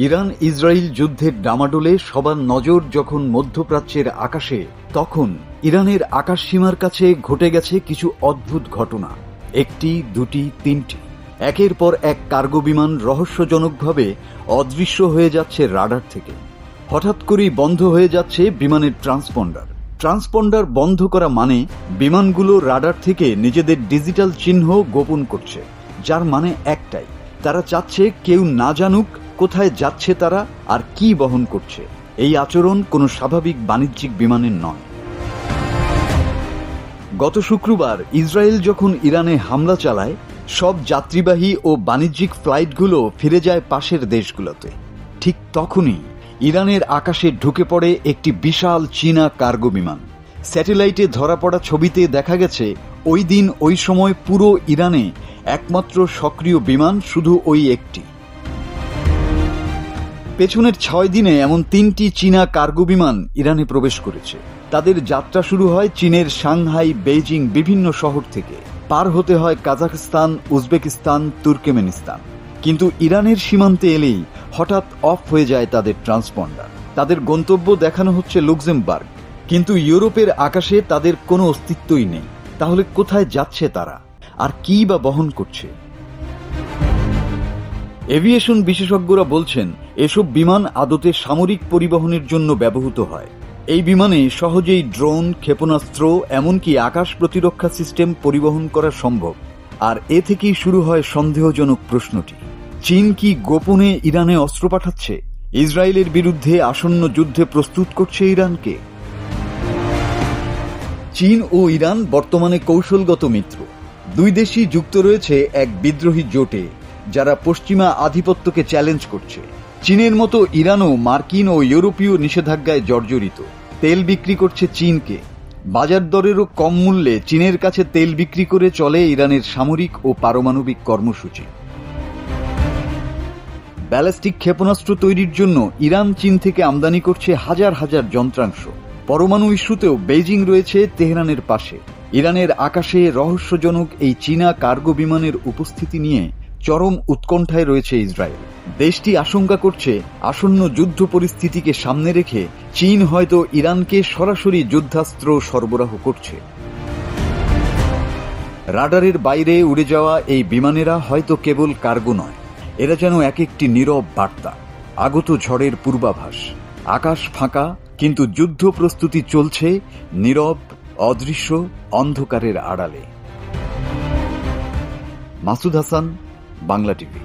Iran Israel যুদ্ধের ডামাডোলে সবার নজর যখন মধ্যপ্রাচ্যের আকাশে, তখন ইরানের আকাশসীমার কাছে ঘটে গেছে কিছু অদ্ভুত ঘটনা। একটি, দুটি, তিনটি, একের পর এক কার্গো বিমান রহস্যজনকভাবে অদৃশ্য হয়ে যাচ্ছে রাডার থেকে। হঠাৎ করেই বন্ধ হয়ে যাচ্ছে বিমানের ট্রান্সপন্ডার বন্ধ করা মানে বিমানগুলো রাডার থেকে নিজেদের ডিজিটাল চিহ্ন গোপন করছে, যার মানে একটাই, তারা চাচ্ছে কেউ না জানুক কোথায় যাচ্ছে তারা আর কি বহন করছে। এই আচরণ কোনো স্বাভাবিক বাণিজ্যিক বিমানের নয়। গত শুক্রবার ইসরায়েল যখন ইরানে হামলা চালায়, সব যাত্রীবাহী ও বাণিজ্যিক ফ্লাইটগুলো ফিরে যায় পাশের দেশগুলোতে। ঠিক তখনই ইরানের আকাশে ঢুকে পড়ে একটি বিশাল চীনা কার্গো বিমান। স্যাটেলাইটে ধরা পড়া ছবিতে দেখা গেছে ওই দিন ওই সময় পুরো ইরানে একমাত্র সক্রিয় বিমান শুধু ওই একটি। পেছনের 6 দিনে এমন 3টি চীনা কার্গো বিমান ইরানে প্রবেশ করেছে। তাদের যাত্রা শুরু হয় চীনের সাংহাই, বেইজিং বিভিন্ন শহর থেকে। পার হতে হয় কাজাখস্তান, উজবেকিস্তান, তুর্কমেনিস্তান। কিন্তু ইরানের সীমান্তে এলেই হঠাৎ অফ হয়ে যায় তাদের ট্রান্সপন্ডার। তাদের গন্তব্য দেখানো হচ্ছে লুক্সেমবার্গ, কিন্তু ইউরোপের আকাশে তাদের কোনো অস্তিত্বই নেই। তাহলে কোথায় যাচ্ছে তারা আর কি বা বহন করছে? এভিয়েশন বিশেষজ্ঞরা বলছেন এসব বিমান আদতে সামরিক পরিবহনের জন্য ব্যবহৃত হয়। এই বিমানে সহজেই ড্রোন, ক্ষেপণাস্ত্র, এমনকি আকাশ প্রতিরক্ষা সিস্টেম পরিবহন করা সম্ভব। আর এ থেকেই শুরু হয় সন্দেহজনক প্রশ্নটি, চীন কি গোপনে ইরানে অস্ত্র পাঠাচ্ছে? ইসরায়েলের বিরুদ্ধে আসন্ন যুদ্ধে প্রস্তুত করছে ইরানকে? চীন ও ইরান বর্তমানে কৌশলগত মিত্র। দুই দেশই যুক্ত রয়েছে এক বিদ্রোহী জোটে, যারা পশ্চিমা আধিপত্যকে চ্যালেঞ্জ করছে। চীনের মতো ইরানও মার্কিন ও ইউরোপীয় নিষেধাজ্ঞায় জর্জরিত। তেল বিক্রি করছে চীনকে। বাজার দরেরও কম মূল্যে চীনের কাছে তেল বিক্রি করে চলে ইরানের সামরিক ও পারমাণবিক কর্মসূচি। ব্যালিস্টিক ক্ষেপণাস্ত্র তৈরির জন্য ইরান চীন থেকে আমদানি করছে হাজার হাজার যন্ত্রাংশ। পরমাণু ইস্যুতেও বেইজিং রয়েছে তেহরানের পাশে। ইরানের আকাশে রহস্যজনক এই চীনা কার্গো বিমানের উপস্থিতি নিয়ে চরম উৎকণ্ঠায় রয়েছে ইসরায়েল। দেশটি আশঙ্কা করছে আসন্ন যুদ্ধ পরিস্থিতিকে সামনে রেখে চীন হয়তো ইরানকে সরাসরি যুদ্ধাস্ত্র সরবরাহ করছে। রাডারের বাইরে উড়ে যাওয়া এই বিমানেরা হয়তো কেবল কার্গো নয়, এরা যেন এক একটি নীরব বার্তা, আগত ঝড়ের পূর্বাভাস। আকাশ ফাঁকা, কিন্তু যুদ্ধ প্রস্তুতি চলছে নীরব, অদৃশ্য, অন্ধকারের আড়ালে। মাসুদ হাসান, বাংলা টিভি।